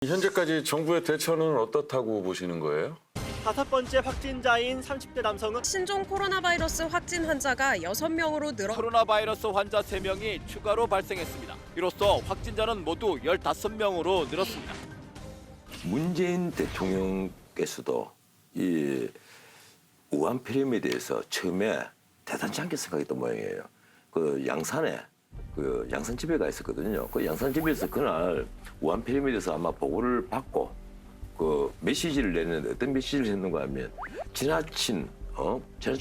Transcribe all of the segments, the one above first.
현재까지 정부의 대처는 어떻다고 보시는 거예요? 5번째 확진자인 30대 남성은 신종 코로나 바이러스 확진 환자가 6명으로 늘어 코로나 바이러스 환자 3명이 추가로 발생했습니다. 이로써 확진자는 모두 15명으로 늘었습니다. 문재인 대통령께서도 이 우한 피라미드에서 처음에 대단치 않게 생각했던 모양이에요. 그 양산에 그 양산집에 가 있었거든요. 그 양산집에서 그날 우한 피라미드에서 아마 보고를 받고 그 메시지를 내는데 어떤 메시지를 했는가 하면 지나친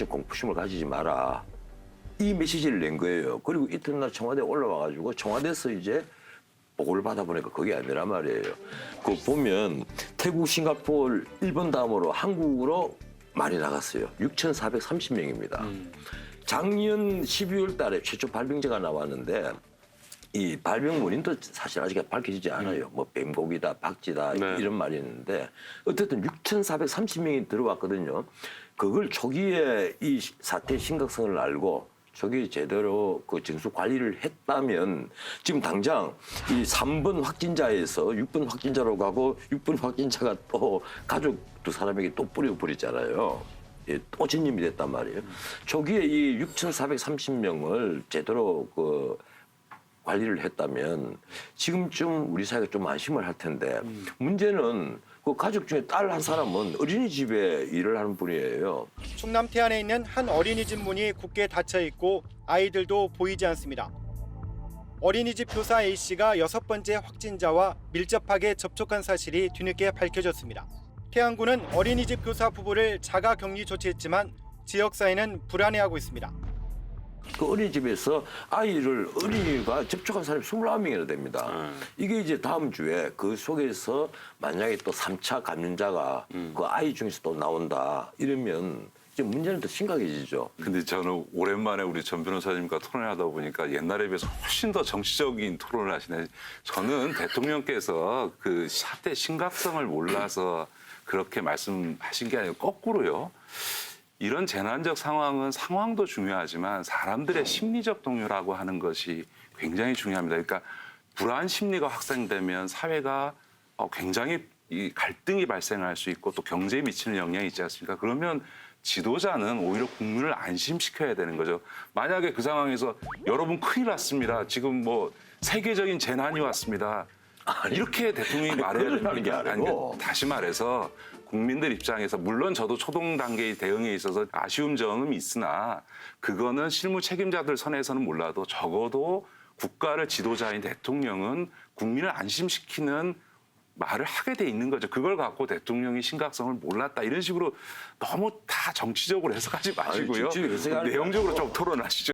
공포심을 가지지 마라. 이 메시지를 낸 거예요. 그리고 이튿날 청와대에 올라와가지고 청와대에서 이제 보고를 받아보니까 그게 아니란 말이에요. 그 보면 태국, 싱가포르, 일본 다음으로 한국으로 많이 나갔어요. 6,430명입니다. 작년 12월 달에 최초 발병자가 나왔는데 이 발병 원인도 사실 아직 밝혀지지 않아요. 뭐 뱀고기다, 박쥐다 이런 말이 있는데 어쨌든 6,430명이 들어왔거든요. 그걸 초기에 이 사태의 심각성을 알고 초기에 제대로 그 징수 관리를 했다면 지금 당장 이 3번 확진자에서 6번 확진자로 가고 6번 확진자가 또 가족 두 사람에게 또 뿌려버리잖아요. 예, 또 전염이 됐단 말이에요. 초기에 이 6,430명을 제대로 그 관리를 했다면 지금쯤 우리 사회가 좀 안심을 할 텐데 문제는 그 가족 중에 딸 한 사람은 어린이집에 일을 하는 분이에요. 충남 태안에 있는 한 어린이집 문이 굳게 닫혀 있고 아이들도 보이지 않습니다. 어린이집 교사 A씨가 6번째 확진자와 밀접하게 접촉한 사실이 뒤늦게 밝혀졌습니다. 태안군은 어린이집 교사 부부를 자가 격리 조치했지만 지역사회는 불안해하고 있습니다. 그 어린이집에서 어린이가 접촉한 사람이 29명이나 됩니다. 이게 이제 다음 주에 그 속에서 만약에 또 3차 감염자가 그 아이 중에서 또 나온다 이러면 이제 문제는 더 심각해지죠. 근데 저는 오랜만에 우리 전 변호사님과 토론을 하다 보니까 옛날에 비해서 훨씬 더 정치적인 토론을 하시네. 저는 대통령께서 그 사태 심각성을 몰라서 그렇게 말씀하신 게 아니고 거꾸로요. 이런 재난적 상황은 상황도 중요하지만 사람들의 심리적 동요라고 하는 것이 굉장히 중요합니다. 그러니까 불안 심리가 확산되면 사회가 굉장히 이 갈등이 발생할 수 있고 또 경제에 미치는 영향이 있지 않습니까? 그러면 지도자는 오히려 국민을 안심시켜야 되는 거죠. 만약에 그 상황에서 여러분 큰일 났습니다. 지금 뭐 세계적인 재난이 왔습니다. 이렇게 대통령이 말해야 되는 게 아니고 다시 말해서 국민들 입장에서 물론 저도 초동 단계의 대응에 있어서 아쉬운 점은 있으나 그거는 실무 책임자들 선에서는 몰라도 적어도 국가를 지도자인 대통령은 국민을 안심시키는 말을 하게 돼 있는 거죠. 그걸 갖고 대통령이 심각성을 몰랐다 이런 식으로 너무 다 정치적으로 해석하지 마시고요. 내용적으로 내용적으로 좀 토론하시죠.